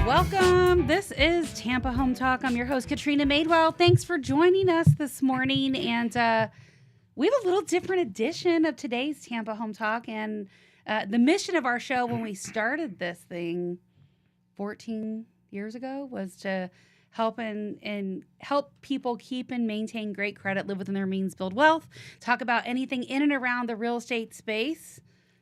Welcome. This is Tampa Home Talk. I'm your host, Katrina Madewell. Thanks for joining us this morning. And we have a little different edition of today's Tampa Home Talk. And the mission of our show when we started this thing 14 years ago was to help and help people keep and maintain great credit, live within their means, build wealth, talk about anything in and around the real estate space.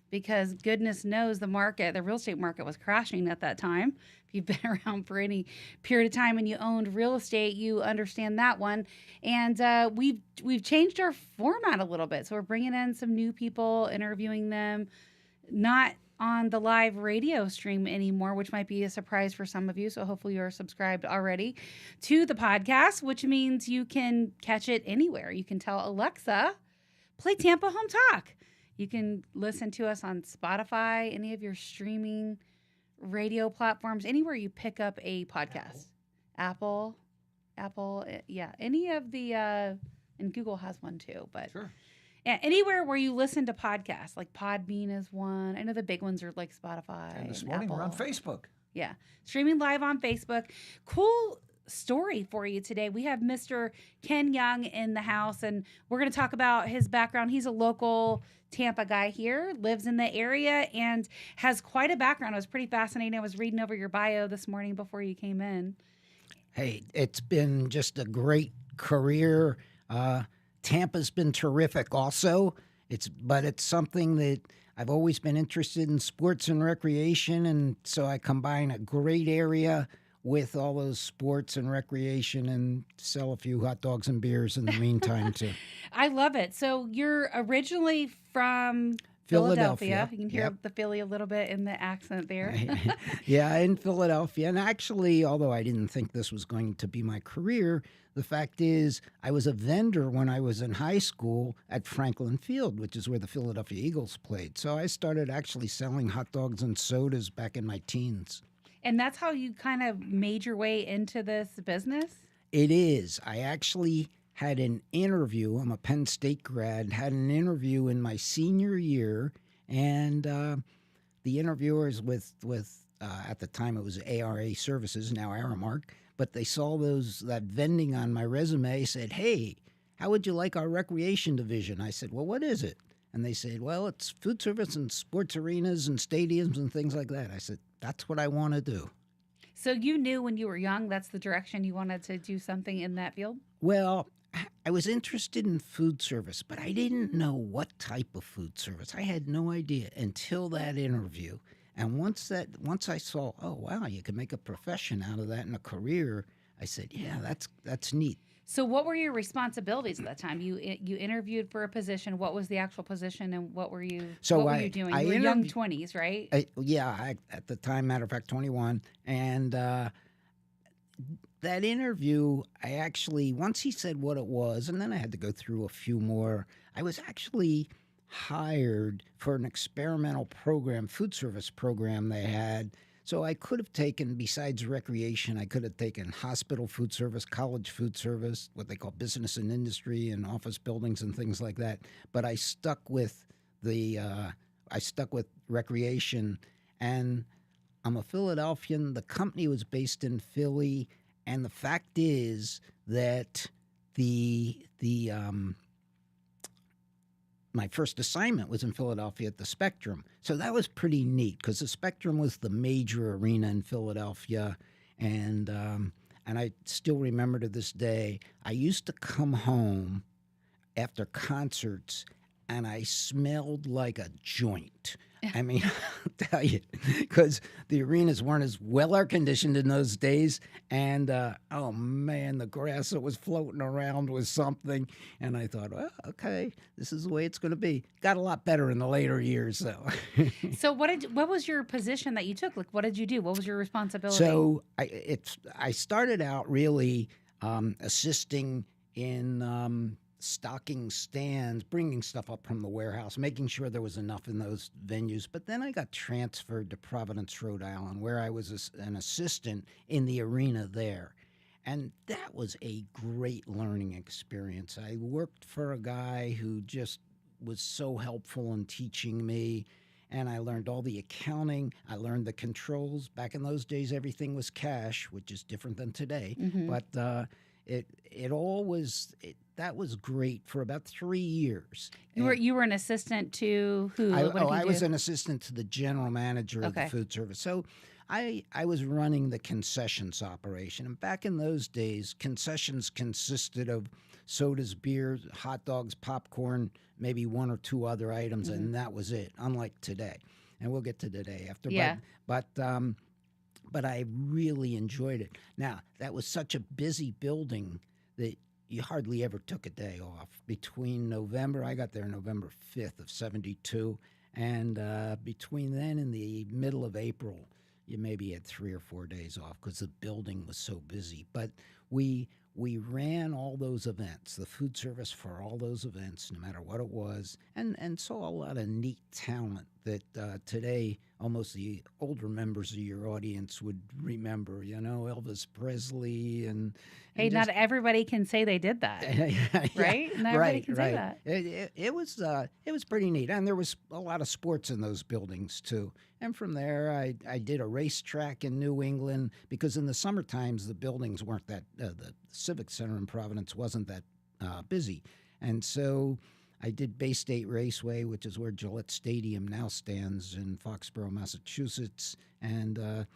Because goodness knows the real estate market was crashing at that time. If you've been around for any period of time and you owned real estate, you understand that one. And we've changed our format a little bit. So we're bringing in some new people, interviewing them, not on the live radio stream anymore, which might be a surprise for some of you. So hopefully you're subscribed already to the podcast, which means you can catch it anywhere. You can tell Alexa, play Tampa Home Talk. You can listen to us on Spotify, any of your streaming radio platforms, anywhere you pick up a podcast. Apple, yeah, any of the, and Google has one too, but sure. Yeah, anywhere where you listen to podcasts, like Podbean is one. I know the big ones are like Spotify. And this morning Apple. We're on Facebook. Yeah, streaming live on Facebook. Cool story for you today. We have Mr. Ken Young in the house, and we're going to talk about his background. He's a local Tampa guy here, lives in the area, and has quite a background. It was pretty fascinating. I was reading over your bio this morning before you came in. Hey, it's been just a great career. Tampa's been terrific also. But it's something that I've always been interested in, sports and recreation, and so I combine a great area with all those sports and recreation and sell a few hot dogs and beers in the meantime, too. I love it. So you're originally from Philadelphia. You can hear the Philly a little bit in the accent there. Yeah, in Philadelphia. And actually, although I didn't think this was going to be my career, the fact is I was a vendor when I was in high school at Franklin Field, which is where the Philadelphia Eagles played. So I started actually selling hot dogs and sodas back in my teens. And that's how you kind of made your way into this business? It is. I actually had an interview. I'm a Penn State grad, had an interview in my senior year, and the interviewers with at the time it was ARA Services, now Aramark, but they saw that vending on my resume, said, "Hey, how would you like our recreation division?" I said, "Well, what is it?" And they said, "Well, it's food service and sports arenas and stadiums and things like that." I said, "That's what I want to do." So you knew when you were young that's the direction you wanted to do something in that field? Well, I was interested in food service, but I didn't know what type of food service. I had no idea until that interview. And once I saw, oh, wow, you can make a profession out of that and a career, I said, yeah, that's neat. So what were your responsibilities at that time? You interviewed for a position. What was the actual position, and what were you doing? You were young 20s, right? At the time, matter of fact, 21. And that interview, I actually, once he said what it was, and then I had to go through a few more, I was actually hired for an experimental program, food service program they had. So I could have taken, besides recreation, I could have taken hospital food service, college food service, what they call business and industry, and office buildings and things like that. But I stuck with recreation, and I'm a Philadelphian. The company was based in Philly, and the fact is that my first assignment was in Philadelphia at the Spectrum. So that was pretty neat because the Spectrum was the major arena in Philadelphia. And I still remember to this day, I used to come home after concerts and I smelled like a joint. I mean, I'll tell you, because the arenas weren't as well air-conditioned in those days. And, oh, man, the grass that was floating around was something. And I thought, well, okay, this is the way it's going to be. Got a lot better in the later years, though. So what was your position that you took? Like, what did you do? What was your responsibility? So I started out really assisting in stocking stands, bringing stuff up from the warehouse, making sure there was enough in those venues. But then I got transferred to Providence, Rhode Island, where I was an assistant in the arena there. And that was a great learning experience. I worked for a guy who just was so helpful in teaching me, and I learned all the accounting. I learned the controls. Back in those days, everything was cash, which is different than today. Mm-hmm. But that was great for about 3 years. You were an assistant to who? I was an assistant to the general manager of the food service. So I was running the concessions operation. And back in those days, concessions consisted of sodas, beer, hot dogs, popcorn, maybe one or two other items, and that was it, unlike today. And we'll get to today after. Yeah. But I really enjoyed it. Now, that was such a busy building that you hardly ever took a day off. Between November, I got there November 5th of 72, and between then and the middle of April, you maybe had 3 or 4 days off because the building was so busy. But we ran all those events, the food service for all those events, no matter what it was, and saw a lot of neat talent that today almost the older members of your audience would remember. You know, Elvis Presley and hey, not everybody can say they did that, right? Not everybody can say that. It was pretty neat, and there was a lot of sports in those buildings too. And from there, I did a racetrack in New England because in the summer times the buildings weren't that the Civic Center in Providence wasn't that busy, and so I did Bay State Raceway, which is where Gillette Stadium now stands in Foxborough, Massachusetts, and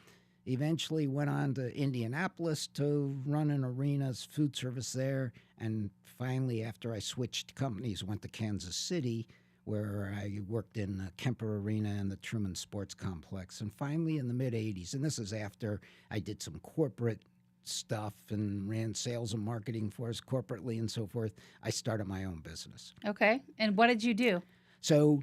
eventually went on to Indianapolis to run an arena's food service there, and finally, after I switched companies, went to Kansas City, where I worked in Kemper Arena and the Truman Sports Complex, and finally in the mid-'80s, and this is after I did some corporate stuff and ran sales and marketing for us corporately and so forth, I started my own business. Okay. And what did you do? So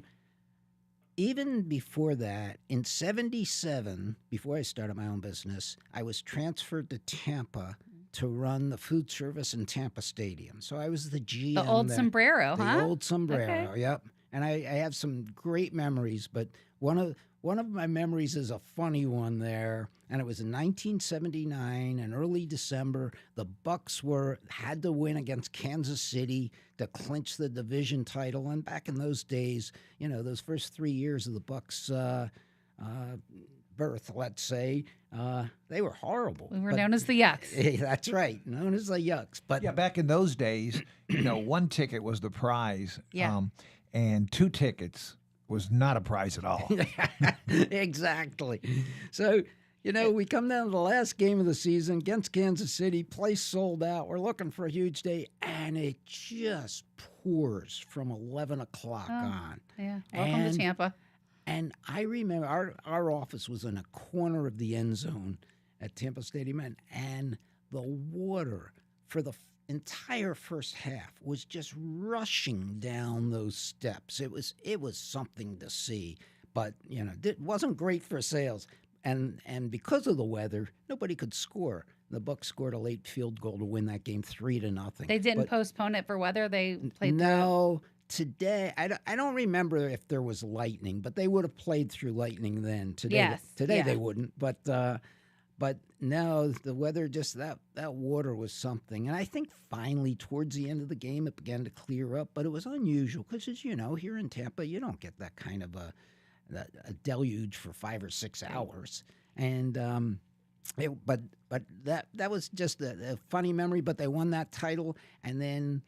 even before that, in 77, before I started my own business, I was transferred to Tampa to run the food service in Tampa Stadium. So I was the GM. The old sombrero, huh? The old sombrero, Okay. Yep. And I have some great memories, but one of my memories is a funny one there, and it was in 1979 in early December. The Bucks had to win against Kansas City to clinch the division title. And back in those days, you know, those first 3 years of the Bucks' birth, let's say, they were horrible. We were known as the Yucks. That's right, known as the Yucks. But yeah, back in those days, you know, one ticket was the prize. Yeah. And 2 tickets was not a prize at all. Exactly. So, you know, we come down to the last game of the season against Kansas City, place sold out. We're looking for a huge day, and it just pours from 11 o'clock on. Yeah. Welcome to Tampa. And I remember our office was in a corner of the end zone at Tampa Stadium, and the water for the entire first half was just rushing down those steps. It was something to see, but you know, it wasn't great for sales. And because of the weather, nobody could score. The Bucks scored a late field goal to win that game 3-0. They didn't postpone it for weather. They played. No. Today, I don't remember if there was lightning, but they would have played through lightning then. Today, they wouldn't. But no, the weather, just that water was something. And I think finally towards the end of the game, it began to clear up. But it was unusual because, as you know, here in Tampa, you don't get that kind of a deluge for 5 or 6 hours. And but that was just a funny memory. But they won that title, and then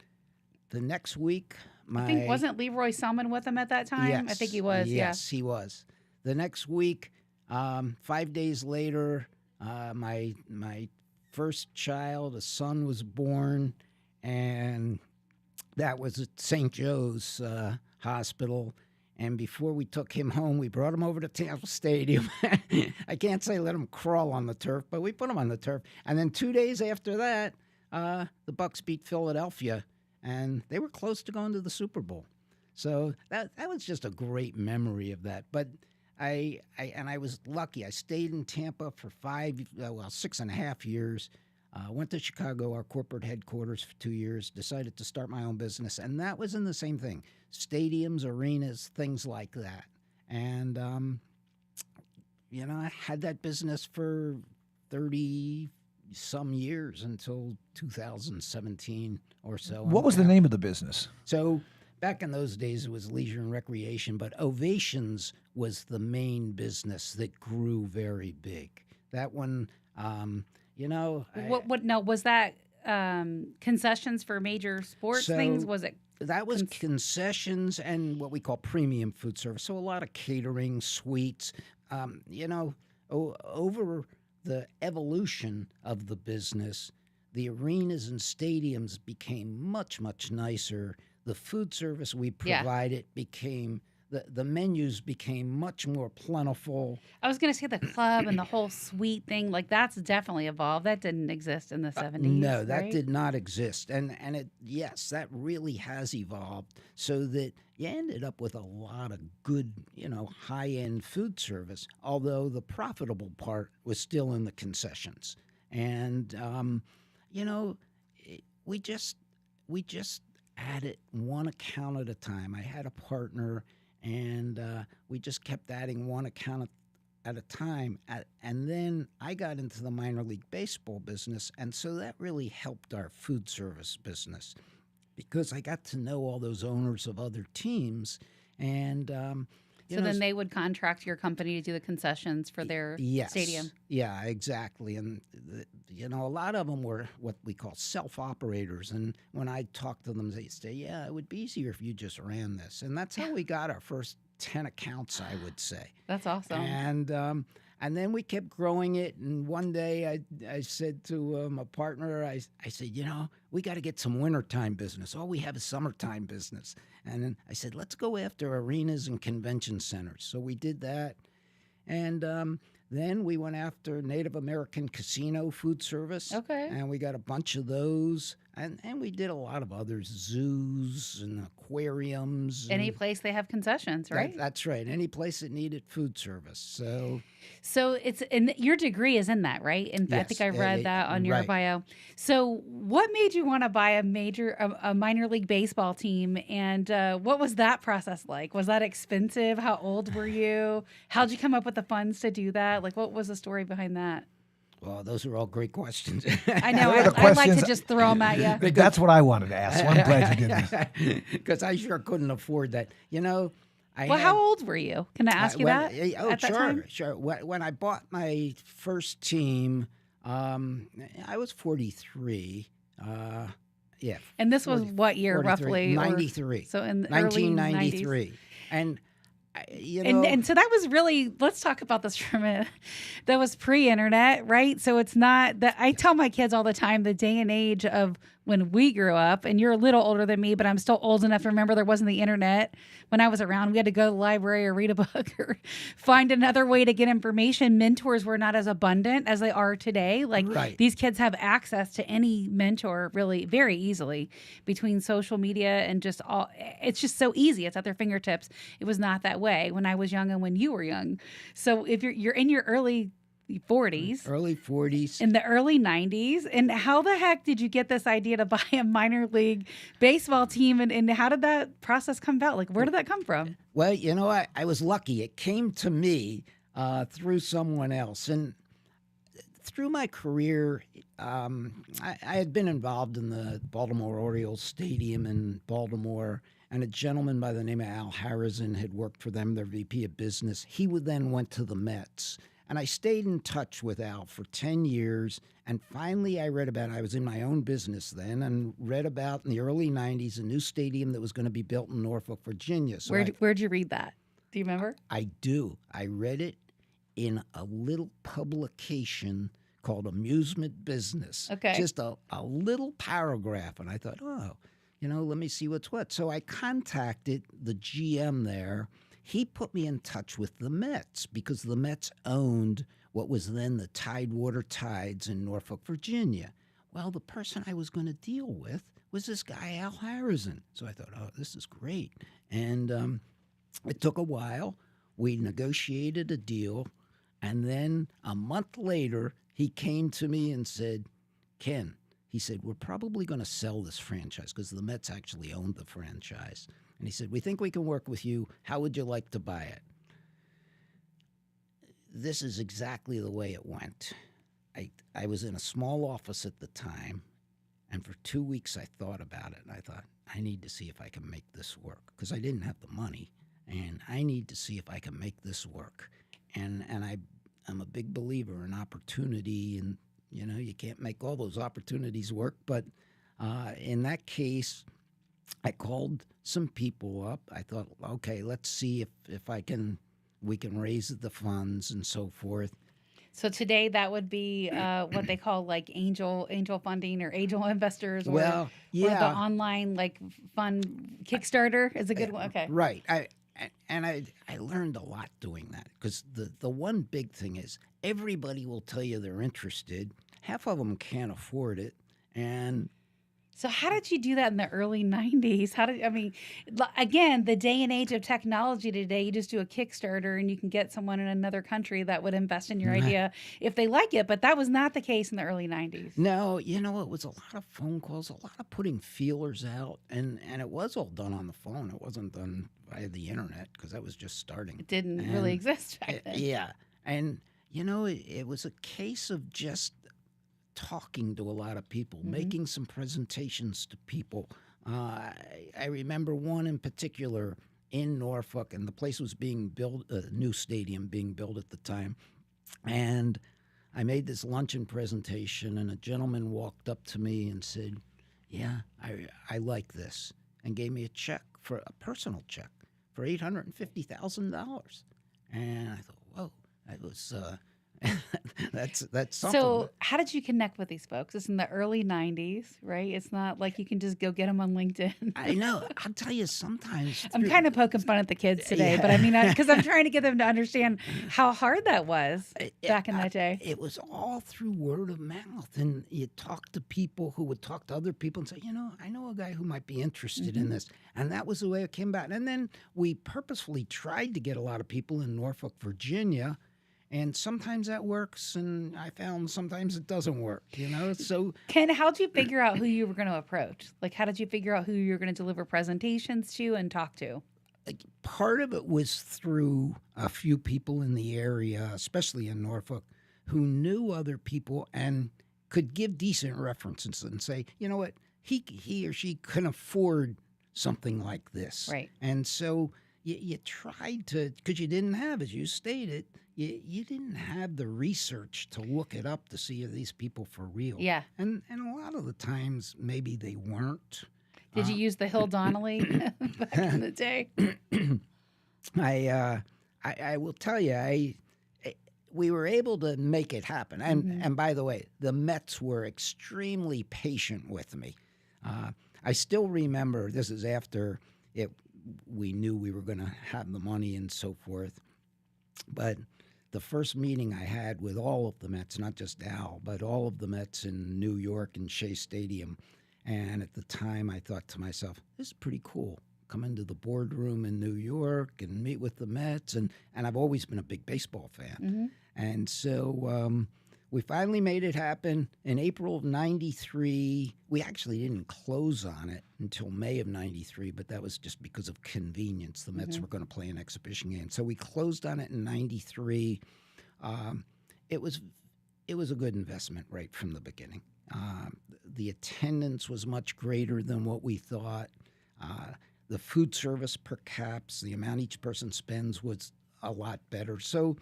the next week, I think wasn't Leroy Selman with them at that time? Yes, I think he was. Yes, he was. The next week, 5 days later, my first child, a son, was born, and that was at St. Joe's Hospital. And before we took him home, we brought him over to Tampa Stadium. I can't say let him crawl on the turf, but we put him on the turf. And then 2 days after that, the Bucks beat Philadelphia, and they were close to going to the Super Bowl. So that was just a great memory of that. But I was lucky. I stayed in Tampa for 6.5 years. Went to Chicago, our corporate headquarters, for 2 years, decided to start my own business. And that was in the same thing, stadiums, arenas, things like that. And, I had that business for 30 some years until 2017 or so. What was the name of the business? So back in those days, it was leisure and recreation, but Ovations was the main business that grew very big. That one, What now was that concessions for major sports things? Was it? That was concessions and what we call premium food service. So a lot of catering, sweets. Over the evolution of the business, the arenas and stadiums became much, much nicer. The food service we provided became, the menus became much more plentiful. I was going to say the club and the whole suite thing, like that's definitely evolved. That didn't exist in the 70s. No, that right? did not exist. And yes, that really has evolved so that you ended up with a lot of good, high-end food service, although the profitable part was still in the concessions. And, we just added one account at a time. I had a partner, and we just kept adding one account at a time. And then I got into the minor league baseball business, and so that really helped our food service business because I got to know all those owners of other teams. And so then they would contract your company to do the concessions for their stadium. Yeah, exactly. And, a lot of them were what we call self-operators. And when I talked to them, they'd say, yeah, it would be easier if you just ran this. And that's how we got our first 10 accounts, I would say. That's awesome. And then we kept growing it. And one day I said to my partner, I said, we got to get some wintertime business. All we have is summertime business. And then I said, let's go after arenas and convention centers. So we did that. And then we went after Native American casino food service. Okay. And we got a bunch of those. And we did a lot of others, zoos and aquariums. Any place they have concessions, right? That's right. Any place that needed food service. So it's and your degree is in that, right? And I think I read that on your bio. So what made you want to buy a minor league baseball team, and what was that process like? Was that expensive? How old were you? How'd you come up with the funds to do that? Like, what was the story behind that? Well, those are all great questions. I know. I'd like to just throw them at you. That's what I wanted to ask. So I'm glad you did this. Because I sure couldn't afford that. How old were you? Can I ask you that? At that time? Sure. When I bought my first team, I was 43. Yeah. And this was what year, 43, roughly? 93. So in the 1993. early 90s. And and so that was really, let's talk about this for a minute. That was pre-internet, right? So it's not that I tell my kids all the time, the day and age of when we grew up, and you're a little older than me, but I'm still old enough to remember there wasn't the internet when I was around. We had to go to the library or read a book or find another way to get information. Mentors were not as abundant as they are today. These kids have access to any mentor really very easily between social media and just all. It's just so easy. It's at their fingertips. It was not that way when I was young and when you were young. So if you're in your early 40s. Early 40s. In the early 90s. And how the heck did you get this idea to buy a minor league baseball team? And how did that process come about? Like, where did that come from? Well, I was lucky. It came to me through someone else. And through my career, I had been involved in the Baltimore Orioles Stadium in Baltimore. And a gentleman by the name of Al Harrison had worked for them, their VP of business. He then went to the Mets. And I stayed in touch with Al for 10 years. And finally, I was in my own business then, and read about in the early 90s a new stadium that was going to be built in Norfolk, Virginia. So where'd you read that? Do you remember? I do. I read it in a little publication called Amusement Business. Okay. Just a little paragraph. And I thought, let me see what's what. So I contacted the GM there. He put me in touch with the Mets because the Mets owned what was then the Tidewater Tides in Norfolk, Virginia. Well, the person I was going to deal with was this guy, Al Harrison. So I thought, this is great. And it took a while. We negotiated a deal. And then a month later, he came to me and said, Ken, he said, we're probably going to sell this franchise because the Mets actually owned the franchise. And he said, we think we can work with you. How would you like to buy it? This is exactly the way it went. I was in a small office at the time, and for 2 weeks I thought about it. And I thought, I need to see if I can make this work because I didn't have the money, and I need to see if I can make this work. And I'm a big believer in opportunity, and you can't make all those opportunities work. But in that case, I called some people up. I thought, okay, let's see if we can raise the funds and so forth. So today that would be what they call like angel funding or angel investors, or, Well, or yeah, the online like fund Kickstarter is a good one. Okay, right. I learned a lot doing that because the one big thing is everybody will tell you they're interested. Half of them can't afford it, and so how did you do that in the early 90s? Again, the day and age of technology today, you just do a Kickstarter and you can get someone in another country that would invest in your idea if they like it. But that was not the case in the early 90s. No, it was a lot of phone calls, a lot of putting feelers out, and it was all done on the phone. It wasn't done via the internet because that was just starting. It didn't really exist back then. Yeah. And, it was a case of just talking to a lot of people, making some presentations to people. I remember one in particular in Norfolk, and the place was being built, a new stadium being built at the time. And I made this luncheon presentation, and a gentleman walked up to me and said, yeah, I like this, and gave me a personal check for $850,000. And I thought, whoa, that was... that's something. So how did you connect with these folks? It's in the early 90s, right? It's not like you can just go get them on LinkedIn. I know. I'll tell you, sometimes I'm kind of poking fun at the kids today, but because I'm trying to get them to understand how hard that was back in that day. It was all through word of mouth, and you talk to people who would talk to other people and say, I know a guy who might be interested in this, and that was the way it came about. And then we purposefully tried to get a lot of people in Norfolk, Virginia. And sometimes that works, and I found sometimes it doesn't work, So, Ken, how did you figure out who you were going to approach? Like, how did you figure out who you were going to deliver presentations to and talk to? Part of it was through a few people in the area, especially in Norfolk, who knew other people and could give decent references and say, you know what, he or she can afford something like this. Right. And so you tried to, because you didn't have, as you stated, you didn't have the research to look it up to see if these people for real. Yeah. And a lot of the times, maybe they weren't. Did you use the Hill Donnelly back in the day? I will tell you, we were able to make it happen. And by the way, the Mets were extremely patient with me. I still remember, this is after we knew we were going to have the money and so forth. But the first meeting I had with all of the Mets, not just Al, but all of the Mets in New York and Shea Stadium. And at the time, I thought to myself, this is pretty cool. Come into the boardroom in New York and meet with the Mets. And I've always been a big baseball fan. And so we finally made it happen. In April of 93, we actually didn't close on it until May of 93, but that was just because of convenience. The Mets were going to play an exhibition game. So we closed on it in 93. It was a good investment right from the beginning. The attendance was much greater than what we thought. The food service per caps, the amount each person spends, was a lot better. So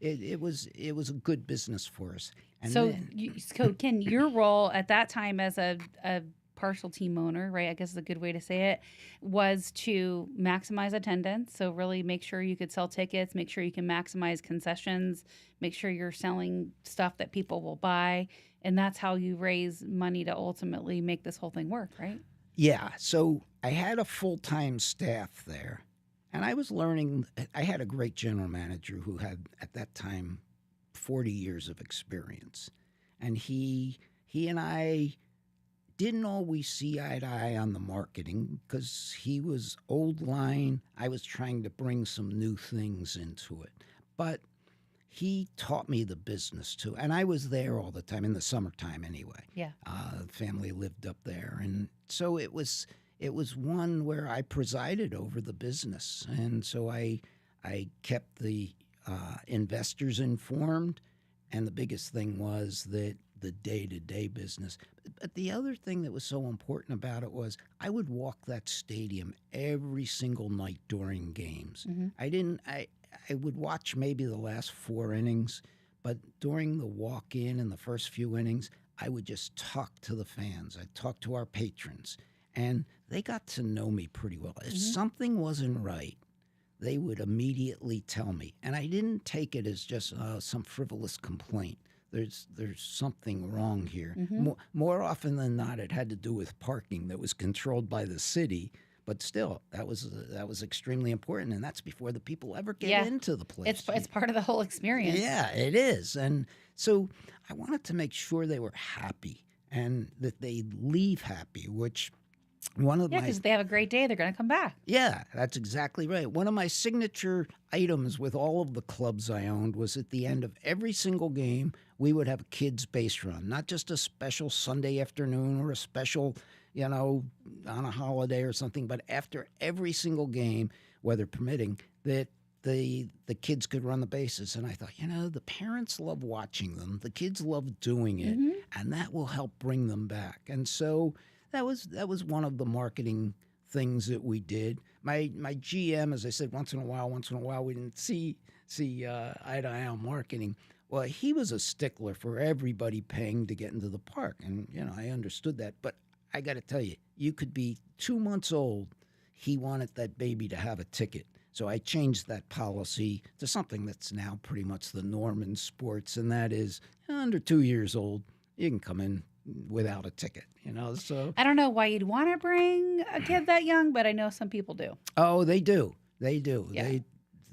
it was a good business for us. And so Ken, your role at that time as a partial team owner, right, I guess is a good way to say it, was to maximize attendance. So really make sure you could sell tickets, make sure you can maximize concessions, make sure you're selling stuff that people will buy. And that's how you raise money to ultimately make this whole thing work, right? Yeah. So I had a full-time staff there. And I was learning. I had a great general manager who had, at that time, 40 years of experience. And he and I didn't always see eye to eye on the marketing because he was old line. I was trying to bring some new things into it. But he taught me the business too. And I was there all the time, in the summertime anyway. Yeah. Family lived up there. And so it was one where I presided over the business. And so I kept the investors informed. And the biggest thing was that the day-to-day business. But the other thing that was so important about it was I would walk that stadium every single night during games. I would watch maybe the last 4 innings, but during the walk-in and the first few innings, I would just talk to the fans. I'd talk to our patrons, and they got to know me pretty well. If something wasn't right, they would immediately tell me. And I didn't take it as just some frivolous complaint. There's something wrong here. More often than not, it had to do with parking that was controlled by the city. But still, that was extremely important, and that's before the people ever get into the place. It's part of the whole experience. Yeah, it is. And so I wanted to make sure they were happy and that they leave happy, which one of my... because if they have a great day, they're going to come back. Yeah, that's exactly right. One of my signature items with all of the clubs I owned was at the end of every single game, we would have a kids' base run, not just a special Sunday afternoon or a special, on a holiday or something, but after every single game, weather permitting, that the kids could run the bases. And I thought, the parents love watching them, the kids love doing it, and that will help bring them back. And so that was one of the marketing things that we did. My GM, as I said, once in a while, we didn't see eye to eye on marketing. Well, he was a stickler for everybody paying to get into the park, and I understood that. But I got to tell you, you could be 2 months old. He wanted that baby to have a ticket. So I changed that policy to something that's now pretty much the norm in sports, and that is under 2 years old, you can come in without a ticket. So I don't know why you'd want to bring a kid that young, but I know some people do. Oh, they do. Yeah.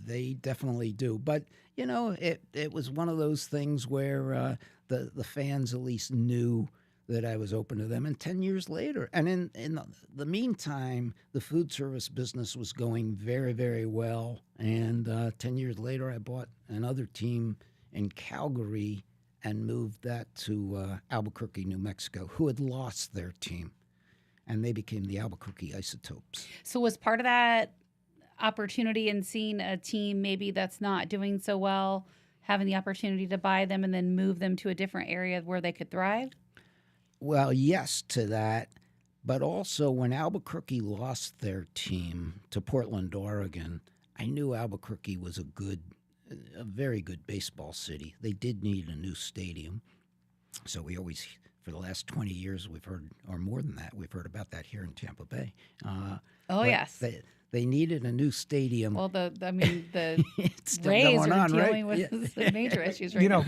They definitely do. But it was one of those things where the fans at least knew that I was open to them. And 10 years later, and in the meantime, the food service business was going very, very well. And 10 years later, I bought another team in Calgary and moved that to Albuquerque, New Mexico, who had lost their team. And they became the Albuquerque Isotopes. So was part of that opportunity in seeing a team maybe that's not doing so well, having the opportunity to buy them and then move them to a different area where they could thrive? Well, yes to that. But also when Albuquerque lost their team to Portland, Oregon, I knew Albuquerque was a very good baseball city. They did need a new stadium. So we always, for the last 20 years, we've heard, or more than that, we've heard about that here in Tampa Bay. Yes. They needed a new stadium. Well, the It's still Rays going are on, dealing right? with some major issues right now.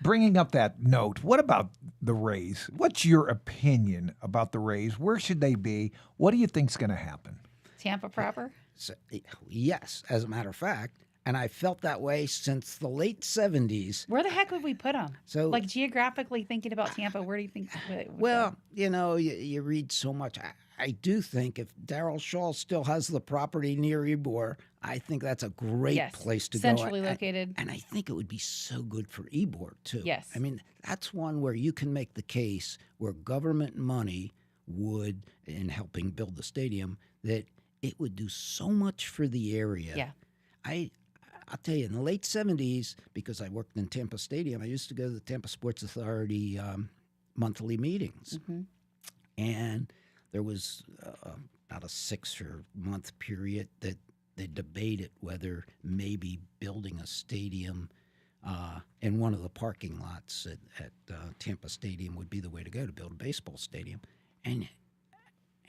Bringing up that note, what about the Rays? What's your opinion about the Rays? Where should they be? What do you think's going to happen? Tampa proper? So, yes, as a matter of fact. And I felt that way since the late 70s. Where the heck would we put them? So, like geographically thinking about Tampa, where do you think? Well, you read so much. I do think if Darryl Shaw still has the property near Ybor, I think that's a great place to centrally go. Located. And I think it would be so good for Ybor, too. Yes. I mean, that's one where you can make the case where government money would, in helping build the stadium, that it would do so much for the area. Yeah. I'll tell you, in the late 70s, because I worked in Tampa Stadium, I used to go to the Tampa Sports Authority monthly meetings. And there was about a 6-month period that they debated whether maybe building a stadium in one of the parking lots at Tampa Stadium would be the way to go to build a baseball stadium. And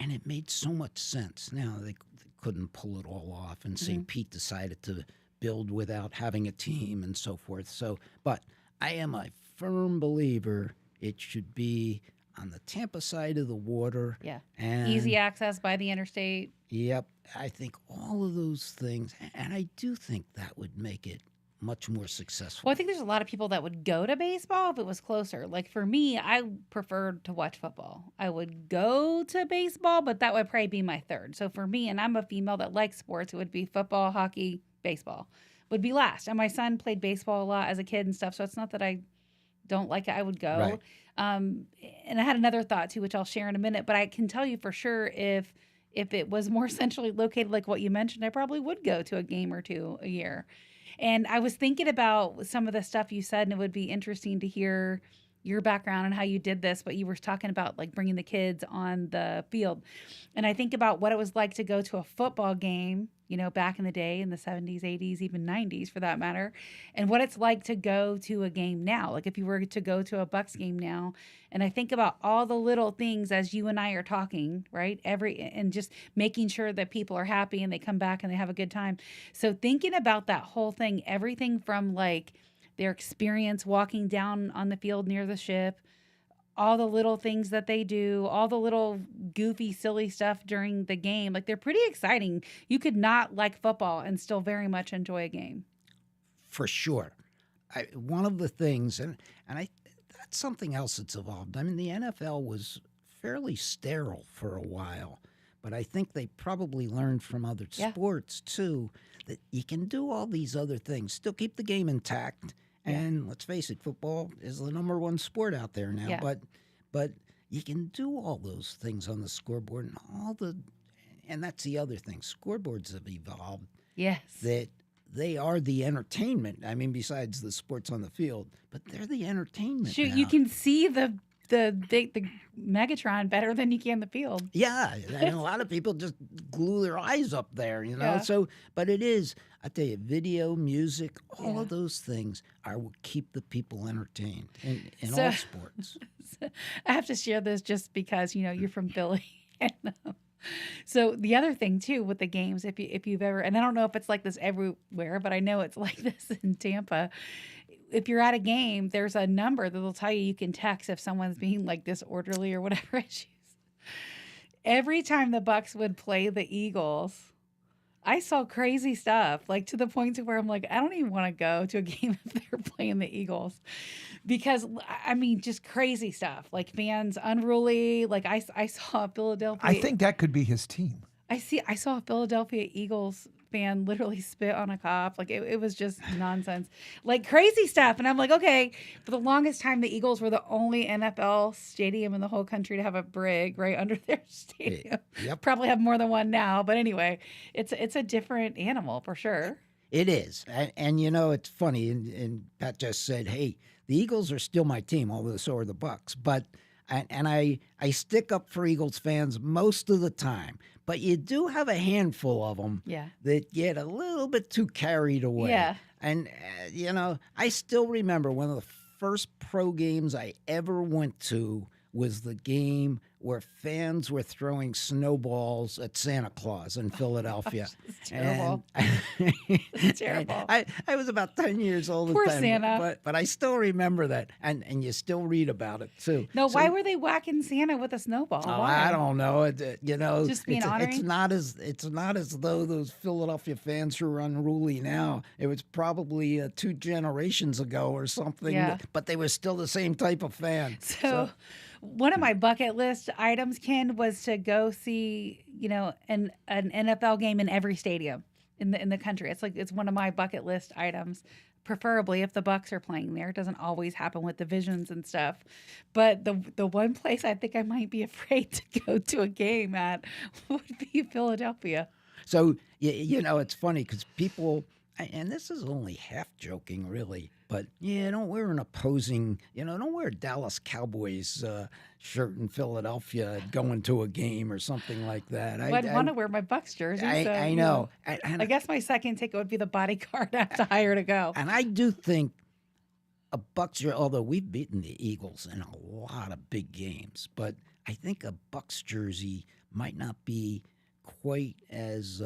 it made so much sense. Now, they couldn't pull it all off, and St. Pete decided to build without having a team and so forth. So, but I am a firm believer it should be on the Tampa side of the water. Yeah. And easy access by the interstate. Yep. I think all of those things, and I do think that would make it much more successful. Well, I think there's a lot of people that would go to baseball if it was closer. Like for me, I preferred to watch football. I would go to baseball, but that would probably be my third. So for me, and I'm a female that likes sports, it would be football, hockey, baseball would be last. And my son played baseball a lot as a kid and stuff, so it's not that I don't like it. I would go. Right. And I had another thought too, which I'll share in a minute. But I can tell you for sure, if it was more centrally located, like what you mentioned, I probably would go to a game or two a year. And I was thinking about some of the stuff you said, and it would be interesting to hear your background and how you did this. But you were talking about like bringing the kids on the field, and I think about what it was like to go to a football game, back in the day in the 70s, 80s, even 90s for that matter, and what it's like to go to a game now. Like if you were to go to a Bucks game now, and I think about all the little things as you and I are talking, right? And just making sure that people are happy and they come back and they have a good time. So thinking about that whole thing, everything from like their experience walking down on the field near the ship, all the little things that they do, all the little goofy, silly stuff during the game. Like they're pretty exciting. You could not like football and still very much enjoy a game. For sure. One of the things, and that's something else that's evolved. I mean, the NFL was fairly sterile for a while, but I think they probably learned from other sports too that you can do all these other things, still keep the game intact. And let's face it, football is the number one sport out there now. Yeah. But you can do all those things on the scoreboard and that's the other thing. Scoreboards have evolved. Yes. That they are the entertainment. I mean, besides the sports on the field, but they're the entertainment. Shoot, now. you can see the Megatron better than you can the field. Yeah, I mean, a lot of people just glue their eyes up there, Yeah. So, but it is, I tell you, video, music, all of those things are what keep the people entertained in all sports. I have to share this just because, you're from Philly. So the other thing too with the games, if you've ever, and I don't know if it's like this everywhere, but I know it's like this in Tampa. If you're at a game, there's a number that'll tell you can text if someone's being like disorderly or whatever issues. Every time the Bucks would play the Eagles, I saw crazy stuff, like to the point to where I'm like, I don't even want to go to a game if they're playing the Eagles, because I mean, just crazy stuff, like fans unruly. Like I saw a Philadelphia. I think that could be his team. I saw a Philadelphia Eagles fan literally spit on a cop. Like it was just nonsense, like crazy stuff. And I'm like, okay, for the longest time, the Eagles were the only NFL stadium in the whole country to have a brig right under their stadium. Yep. Probably have more than one now, but anyway, it's a different animal for sure. It is. And it's funny. And Pat just said, hey, the Eagles are still my team, although so are the Bucks. But I stick up for Eagles fans most of the time. But you do have a handful of them that get a little bit too carried away. Yeah. And, I still remember one of the first pro games I ever went to was the game where fans were throwing snowballs at Santa Claus in Philadelphia. It's terrible. It's terrible. I was about 10 years old Poor at the time. Santa. But I still remember that. And you still read about it, too. No, So- why were they whacking Santa with a snowball? Oh, Why? I don't know. Just being honoring? It's not as though those Philadelphia fans who are unruly now. It was probably 2 generations ago or something. Yeah. But they were still the same type of fan. So one of my bucket list items, Ken, was to go see, an NFL game in every stadium in the country. It's one of my bucket list items. Preferably if the Bucks are playing there. It doesn't always happen with divisions and stuff. But the one place I think I might be afraid to go to a game at would be Philadelphia. So, it's funny because people, and this is only half joking really, but don't wear an opposing, don't wear a Dallas Cowboys shirt in Philadelphia going to a game or something like that. I'd want to wear my Bucks jersey. I know. I guess my second ticket would be the bodyguard I have to hire to go. And I do think a Bucks jersey, although we've beaten the Eagles in a lot of big games, but I think a Bucks jersey might not be quite as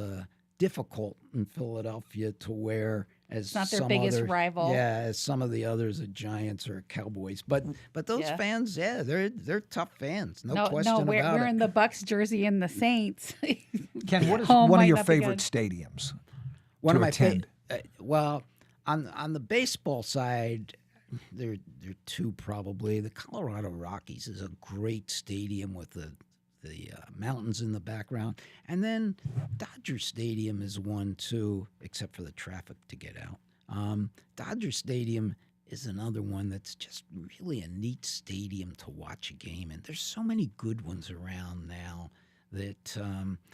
difficult in Philadelphia to wear as It's not their some biggest other, rival. Yeah, as some of the others, the Giants or Cowboys. But those fans, they're tough fans. No question about it. Wearing the Bucks jersey and the Saints. Ken, what is Home one of might your not be favorite good. stadiums One to of my attend? well, on the baseball side, there are 2 probably. The Colorado Rockies is a great stadium with the the mountains in the background. And then Dodger Stadium is one too, except for the traffic to get out. Dodger Stadium is another one that's just really a neat stadium to watch a game in. There's so many good ones around now that,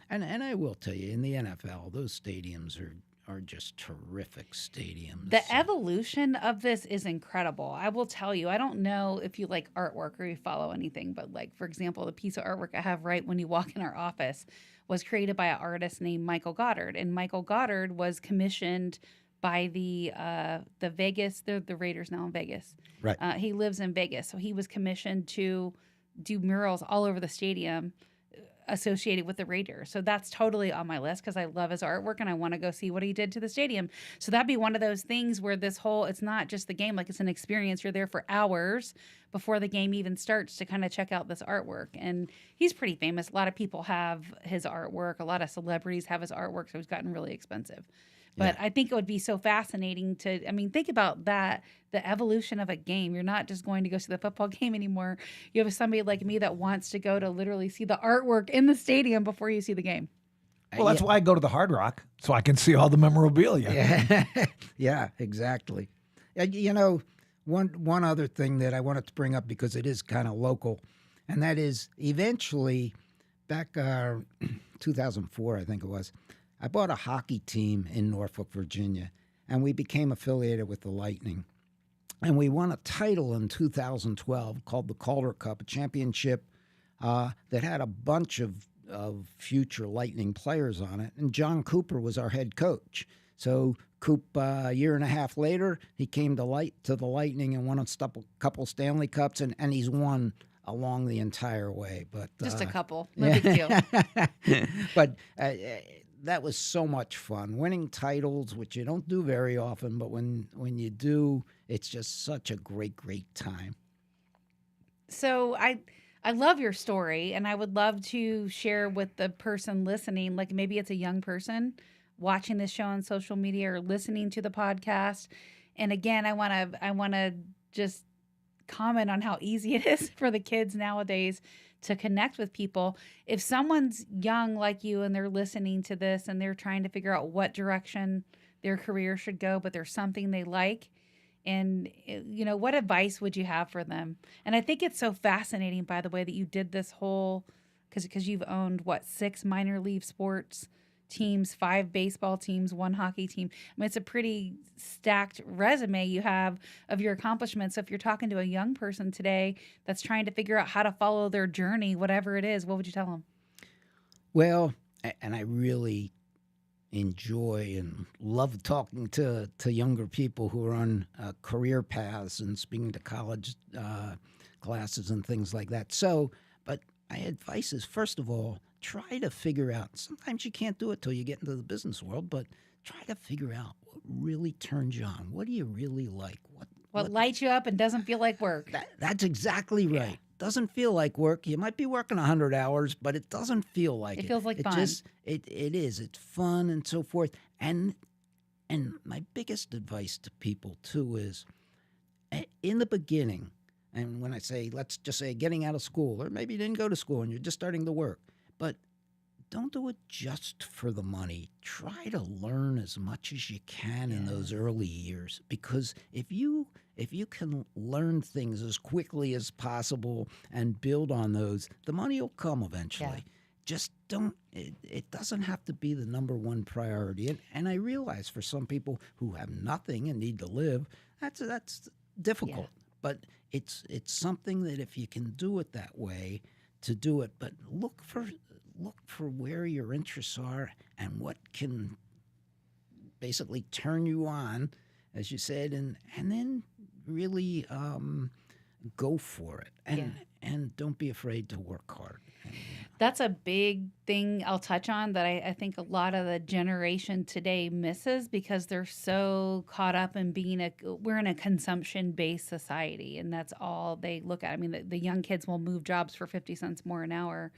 and I will tell you, in the NFL, those stadiums are just terrific stadiums. The evolution of this is incredible. I will tell you, I don't know if you like artwork or you follow anything, but like, for example, the piece of artwork I have right when you walk in our office was created by an artist named Michael Goddard. And Michael Goddard was commissioned by the Vegas, they're the Raiders now in Vegas. Right. He lives in Vegas. So he was commissioned to do murals all over the stadium associated with the Raiders. So that's totally on my list because I love his artwork and I want to go see what he did to the stadium. So that'd be one of those things where this whole, it's not just the game, like it's an experience. You're there for hours before the game even starts to kind of check out this artwork. And he's pretty famous. A lot of people have his artwork. A lot of celebrities have his artwork. So it's gotten really expensive. But I think it would be so fascinating to, I mean, think about that, the evolution of a game. You're not just going to go see the football game anymore. You have somebody like me that wants to go to literally see the artwork in the stadium before you see the game. Well, that's why I go to the Hard Rock, so I can see all the memorabilia. Yeah, exactly. You know, one other thing that I wanted to bring up because it is kind of local, and that is eventually back 2004, I think it was, I bought a hockey team in Norfolk, Virginia, and we became affiliated with the Lightning. And we won a title in 2012 called the Calder Cup, a championship that had a bunch of future Lightning players on it. And John Cooper was our head coach. So Coop, a year and a half later, he came to the Lightning and won a couple Stanley Cups, and he's won along the entire way. But just a couple, no big deal. But that was so much fun, winning titles, which you don't do very often, but when you do, it's just such a great time. So I love your story, and I would love to share with the person listening, like maybe it's a young person watching this show on social media or listening to the podcast. And again, I want to just comment on how easy it is for the kids nowadays to connect with people. If someone's young like you and they're listening to this and they're trying to figure out what direction their career should go, but there's something they like, and you know, what advice would you have for them? And I think it's so fascinating, by the way, that you did this whole, because you've owned what, 6 minor league sports teams, 5 baseball teams, 1 hockey team. I mean, it's a pretty stacked resume you have of your accomplishments. So if you're talking to a young person today that's trying to figure out how to follow their journey, whatever it is, what would you tell them? Well, and I really enjoy and love talking to younger people who are on career paths and speaking to college classes and things like that. So, but my advice is, first of all, try to figure out, sometimes you can't do it till you get into the business world, but try to figure out what really turns you on. What do you really like? What lights you up and doesn't feel like work? That's exactly right. Yeah. Doesn't feel like work. You might be working 100 hours, but it doesn't feel like it. It feels like fun. It is. It's fun and so forth. And my biggest advice to people, too, is in the beginning, and when I say, let's just say getting out of school, or maybe you didn't go to school and you're just starting to work, but don't do it just for the money. Try to learn as much as you can in those early years, because if you can learn things as quickly as possible and build on those, the money will come eventually. Yeah. Just don't. It doesn't have to be the number one priority. And I realize for some people who have nothing and need to live, that's difficult. Yeah. But it's something that if you can do it that way, to do it. But look for where your interests are and what can basically turn you on, as you said, and then really go for it, and don't be afraid to work hard. That's a big thing I'll touch on that I think a lot of the generation today misses, because they're so caught up in we're in a consumption-based society, and that's all they look at. I mean, the young kids will move jobs for 50 cents more an hour.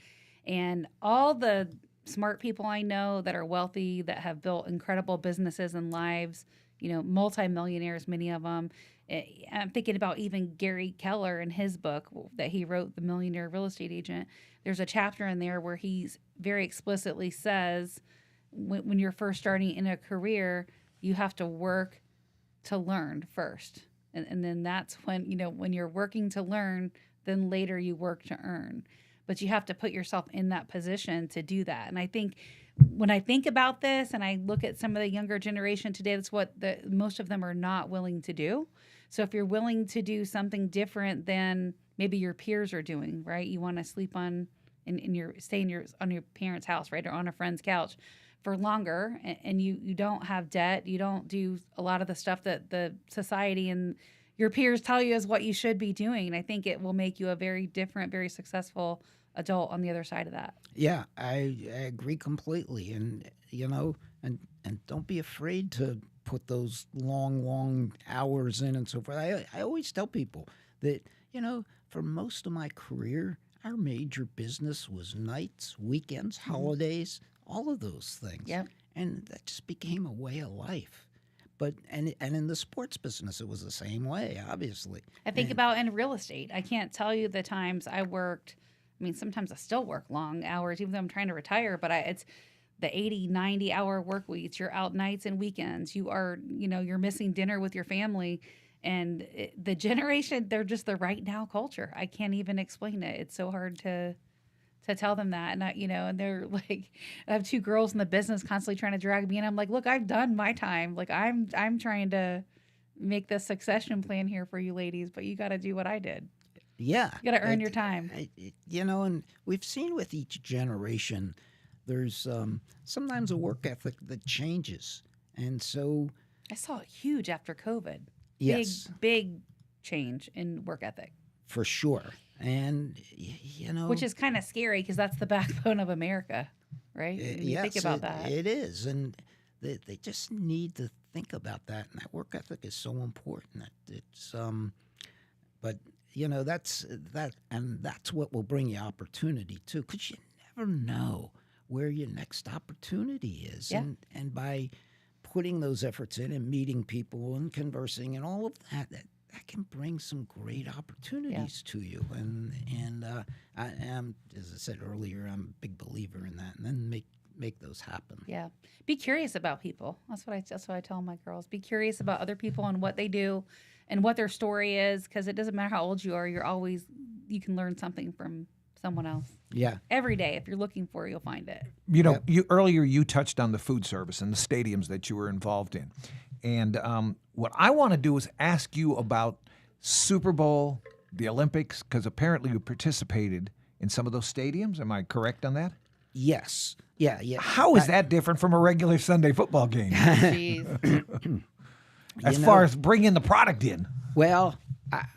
And all the smart people I know that are wealthy, that have built incredible businesses and lives, multimillionaires, many of them. I'm thinking about even Gary Keller in his book that he wrote, The Millionaire Real Estate Agent. There's a chapter in there where he's very explicitly says when you're first starting in a career, you have to work to learn first. And then that's when you're working to learn, then later you work to earn. But you have to put yourself in that position to do that. And I think when I think about this and I look at some of the younger generation today, that's what most of them are not willing to do. So if you're willing to do something different than maybe your peers are doing, right? You want to sleep on your parents' house, right? Or on a friend's couch for longer, and you don't have debt, you don't do a lot of the stuff that the society and your peers tell you is what you should be doing. And I think it will make you a very different, very successful adult on the other side of that. Yeah, I agree completely. And, and don't be afraid to put those long hours in and so forth. I always tell people that, for most of my career, our major business was nights, weekends, holidays, all of those things. Yep. And that just became a way of life. But and in the sports business, it was the same way, obviously. I think about in real estate. I can't tell you the times I worked. I mean, sometimes I still work long hours, even though I'm trying to retire. But it's the 80, 90-hour work weeks. You're out nights and weekends. You are, you're missing dinner with your family. And the generation, they're just the right now culture. I can't even explain it. It's so hard to tell them that. And and they're like, I have two girls in the business constantly trying to drag me in. I'm like, look, I've done my time. Like I'm trying to make the succession plan here for you ladies, but you got to do what I did. Yeah. You got to earn your time. And we've seen with each generation, there's sometimes a work ethic that changes. And so I saw it huge after COVID. Yes. Big change in work ethic. For sure. And, which is kind of scary because that's the backbone of America, right? When you think about that. It is. And they just need to think about that. And that work ethic is so important. It's, but, that's what will bring you opportunity, too, because you never know where your next opportunity is. Yeah. And by putting those efforts in and meeting people and conversing and all of that can bring some great opportunities to you. And I am, as I said earlier, I'm a big believer in that. And then make those happen. Yeah. Be curious about people. That's what I tell my girls. Be curious about other people and what they do and what their story is, because it doesn't matter how old you are, you can learn something from someone else. Yeah. Every day. If you're looking for it, you'll find it. Earlier you touched on the food service and the stadiums that you were involved in. And what I want to do is ask you about Super Bowl, the Olympics, because apparently you participated in some of those stadiums. Am I correct on that? Yes. Yeah. How is that different from a regular Sunday football game? Jeez. As far as bringing the product in. Well,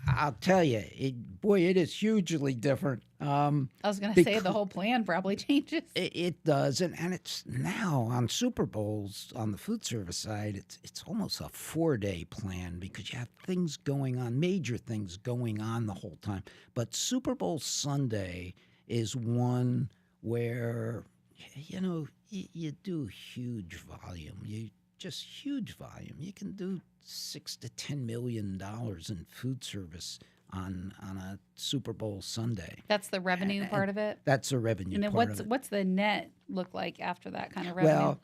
I'll tell you, it is hugely different. I was going to say the whole plan probably changes. It does, and it's now on Super Bowls on the food service side. It's almost a 4-day plan because you have things going on, major things going on the whole time. But Super Bowl Sunday is one where you do huge volume. Huge volume. You can do $6 to $10 million in food service on a Super Bowl Sunday. That's the revenue part of it? That's the revenue and then part of it. What's the net look like after that kind of revenue? Well,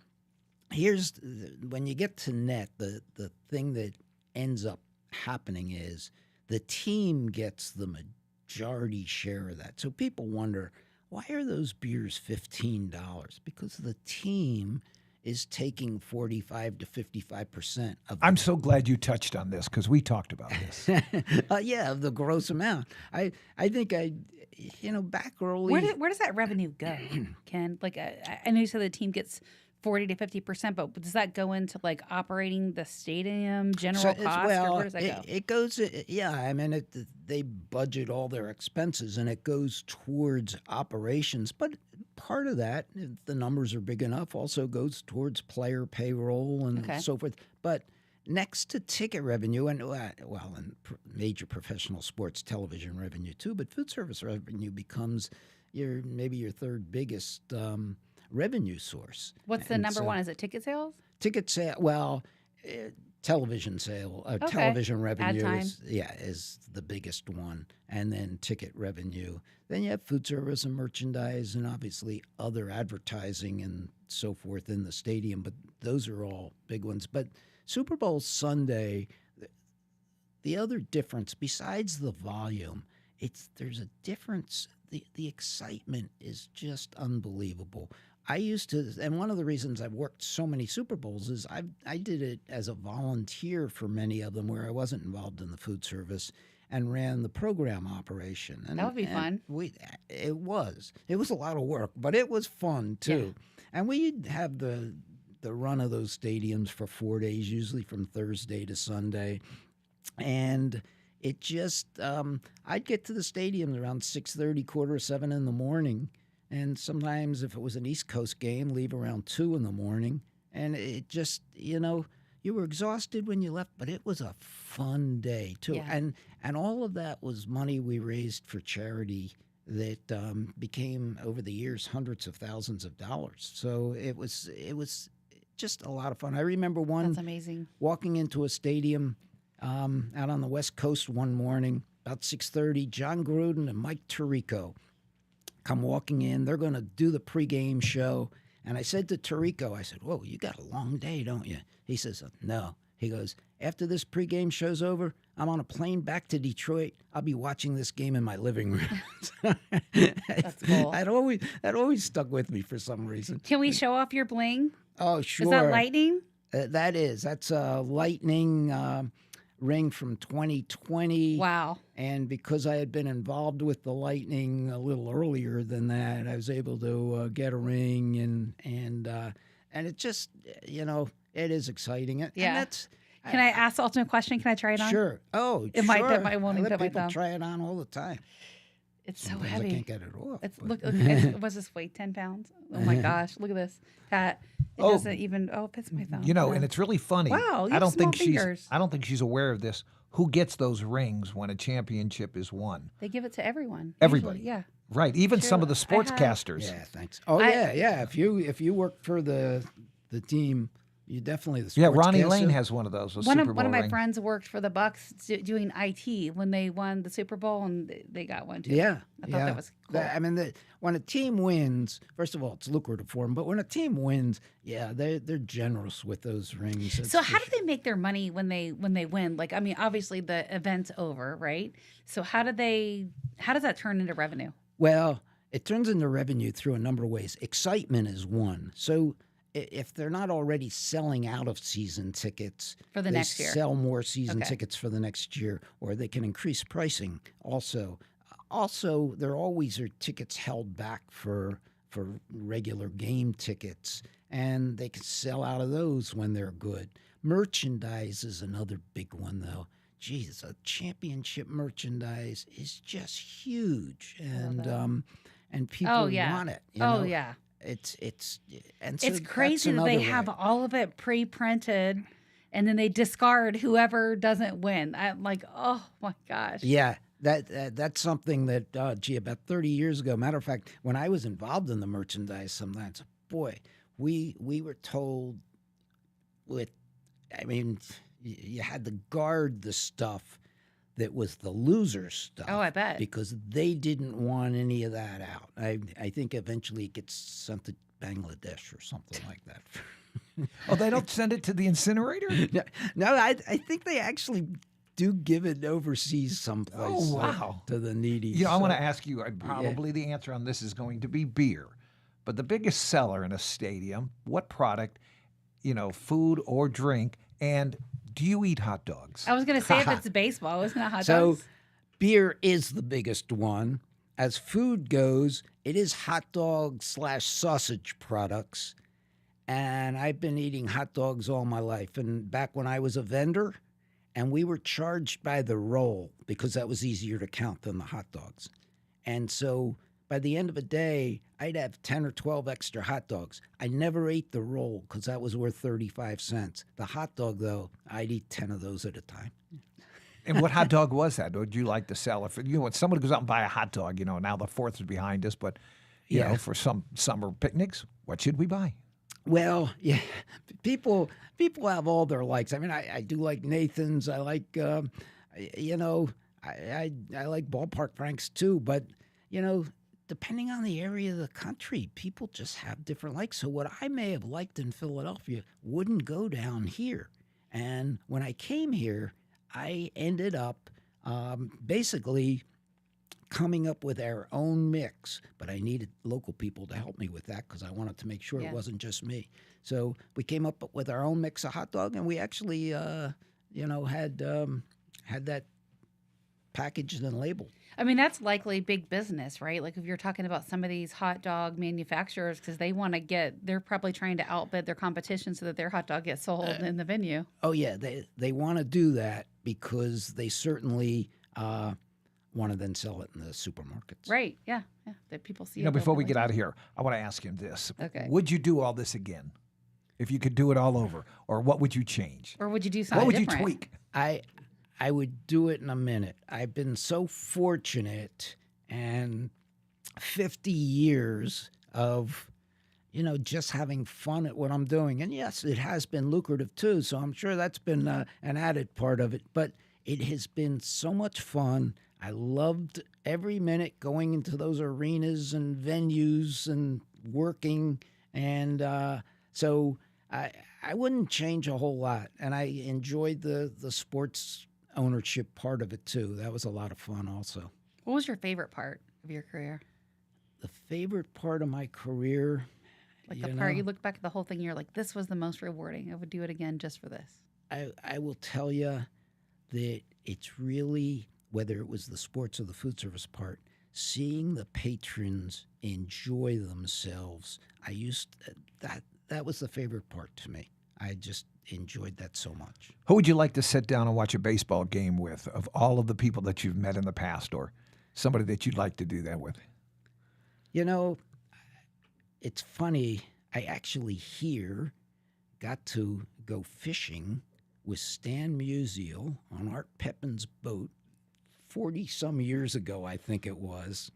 when you get to net, the thing that ends up happening is the team gets the majority share of that. So people wonder, why are those beers $15? Because the team is taking 45 to 55% of. I'm so glad you touched on this because we talked about this. Of the gross amount. I think back early. Where does that revenue go, Ken? Like I know you said the team gets 40 to 50%, but does that go into like operating the stadium, general costs, or where does that go? It goes. Yeah, I mean, they budget all their expenses, and it goes towards operations. But part of that, if the numbers are big enough, also goes towards player payroll and so forth. But next to ticket revenue, and major professional sports television revenue too, but food service revenue becomes maybe your third biggest revenue source. What's the number one? Is it ticket sales? Ticket sale. Well, television sale, Okay. television revenue time. is the biggest one, and then ticket revenue. Then you have food service and merchandise, and obviously other advertising and so forth in the stadium. But those are all big ones. But Super Bowl Sunday, the other difference besides the volume, there's a difference. The excitement is just unbelievable. I used to, and one of the reasons I've worked so many Super Bowls is I did it as a volunteer for many of them where I wasn't involved in the food service and ran the program operation. And, That would be fun. It was a lot of work, but it was fun too. And we'd have the run of those stadiums for 4 days, usually from Thursday to Sunday, and it just I'd get to the stadium around 6:30, 6:45 in the morning. And sometimes if it was an East Coast game, leave around 2 in the morning. And it just, you were exhausted when you left, but it was a fun day, too. Yeah. And all of that was money we raised for charity that became, over the years, hundreds of thousands of dollars. So it was just a lot of fun. I remember That's amazing. walking into a stadium out on the West Coast one morning, about 6:30, John Gruden and Mike Tirico come walking in. They're going to do the pregame show. And I said to Tirico, I said, "Whoa, you got a long day, don't you?" He says, "No." He goes, "After this pregame show's over, I'm on a plane back to Detroit. I'll be watching this game in my living room." That's cool. That always stuck with me for some reason. Can we show off your bling? Oh, sure. Is that lightning? That's a lightning ring from 2020. Wow. And because I had been involved with the Lightning a little earlier than that, I was able to get a ring, and it just, it is exciting. And Yeah. that's Can I ask the ultimate question? Can I try it on? sure. Oh, It sure. might dip my- won't I let dip my people thumb. try it on all the time. It's so Sometimes heavy. I can't get it off. It's but- look. What's this weight? 10 pounds. Oh my gosh! Look at this. Pat. It Oh. doesn't even. Oh, it fits my thumb. And it's really funny. Wow, you I have don't small think fingers. I don't think she's aware of this. Who gets those rings when a championship is won? They give it to everyone. Everybody. Usually, yeah. Right. Even some of the Sure, I have- sportscasters. Yeah, thanks. Oh, I- yeah. If you work for the team, you definitely the Yeah, Ronnie sportscaster. Lane has one of those. One Super of Bowl my ring. friends worked for the Bucks doing IT when they won the Super Bowl, and they got one too. Yeah, I thought that was cool. When a team wins, first of all, it's lucrative for them. But when a team wins, yeah, they're generous with those rings. So how do they make their money when they win? Like, I mean, obviously the event's over, right? So how does that turn into revenue? Well, it turns into revenue through a number of ways. Excitement is one. So if they're not already selling out of season tickets For the they next year. sell more season Okay. tickets for the next year, or they can increase pricing also. Also, there always are tickets held back for regular game tickets, and they can sell out of those when they're good. Merchandise is another big one, though. Geez, a championship merchandise is just huge, and people Oh yeah. want it. Oh yeah. It's It's crazy that they have all of it pre-printed, and then they discard whoever doesn't win. I'm like, oh my gosh. Yeah, that's something that, about 30 years ago. Matter of fact, when I was involved in the merchandise, sometimes, boy, we were told you had to guard the stuff that was the loser stuff. Oh, I bet. Because they didn't want any of that out. I think eventually it gets sent to Bangladesh or something like that. Oh, they don't send it to the incinerator? No, I think they actually do give it overseas someplace. Oh, wow. To the needy. I want to So- ask you, probably the answer on this is going to be beer. But the biggest seller in a stadium, what product, food or drink, and do you eat hot dogs? I was gonna say if it's baseball, isn't it hot So dogs? beer is the biggest one. As food goes, it is hot dog / sausage products. And I've been eating hot dogs all my life. And back when I was a vendor, and we were charged by the roll because that was easier to count than the hot dogs. And so by the end of the day, I'd have 10 or 12 extra hot dogs. I never ate the roll because that was worth 35 cents. The hot dog, though, I'd eat 10 of those at a time. And what hot dog was that? Would you like to sell it? When someone goes out and buy a hot dog, now the 4th is behind us, but, Yeah. for some summer picnics, what should we buy? Well, yeah, people have all their likes. I mean, I do like Nathan's. I like, you know, I like Ballpark Franks too. But you know, depending on the area of the country, people just have different likes. So what I may have liked in Philadelphia wouldn't go down here. And when I came here, I ended up basically coming up with our own mix, but I needed local people to help me with that because I wanted to make sure Yeah. it wasn't just me. So we came up with our own mix of hot dog, and we actually, had that packaged and labeled. I mean, that's likely big business, right? Like if you're talking about some of these hot dog manufacturers, because they're probably trying to outbid their competition so that their hot dog gets sold in the venue. Oh yeah, they want to do that because they certainly want to then sell it in the supermarkets. Right. Yeah. Yeah. That people see. You know, it before we locally. get out of here, I want to ask him this. Okay. Would you do all this again? If you could do it all over? Or what would you change? Or would you do something What would different? you tweak? I would do it in a minute. I've been so fortunate, and 50 years of, just having fun at what I'm doing. And yes, it has been lucrative too, so I'm sure that's been an added part of it. But it has been so much fun. I loved every minute going into those arenas and venues and working. And so I wouldn't change a whole lot. And I enjoyed the sports ownership part of it too. That was a lot of fun also. What was your favorite part of your career? The favorite part of my career, Like the part you look back at the whole thing, you're like, this was the most rewarding. I would do it again just for this. I will tell you that it's really, whether it was the sports or the food service part, seeing the patrons enjoy themselves. That was the favorite part to me. I just enjoyed that so much. Who would you like to sit down and watch a baseball game with of all of the people that you've met in the past, or somebody that you'd like to do that with? It's funny. I actually got to go fishing with Stan Musial on Art Pepin's boat 40-some years ago, I think it was.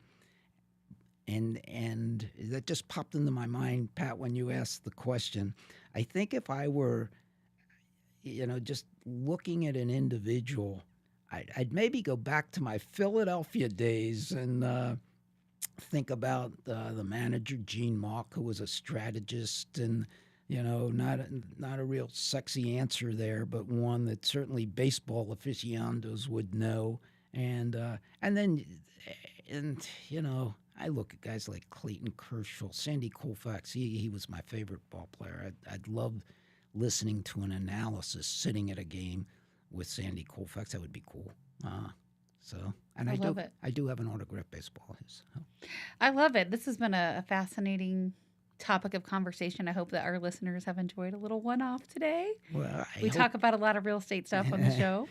And that just popped into my mind, Pat, when you asked the question. I think if I were, just looking at an individual, I'd maybe go back to my Philadelphia days and think about the manager, Gene Mauch, who was a strategist and, not a real sexy answer there, but one that certainly baseball aficionados would know. And then I look at guys like Clayton Kershaw, Sandy Koufax. He was my favorite ball player. I'd love listening to an analysis sitting at a game with Sandy Koufax. That would be cool. I love it. I do have an autographed baseball. So. I love it. This has been a fascinating topic of conversation. I hope that our listeners have enjoyed a little one-off today. Well, We talk about a lot of real estate stuff on the show.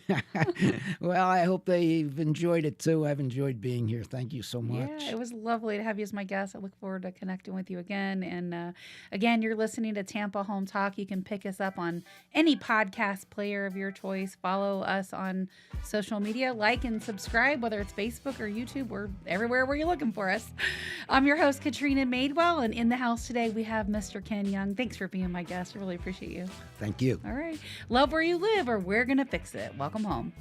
Well, I hope they've enjoyed it too. I've enjoyed being here. Thank you so much. Yeah, it was lovely to have you as my guest. I look forward to connecting with you again. And again, you're listening to Tampa Home Talk. You can pick us up on any podcast player of your choice. Follow us on social media. Like and subscribe, whether it's Facebook or YouTube. We're everywhere where you're looking for us. I'm your host, Katrina Madewell, and in the house today we have Mr. Ken Young. Thanks for being my guest. I really appreciate you. Thank you. All right. Love where you live, or we're going to fix it. Welcome home.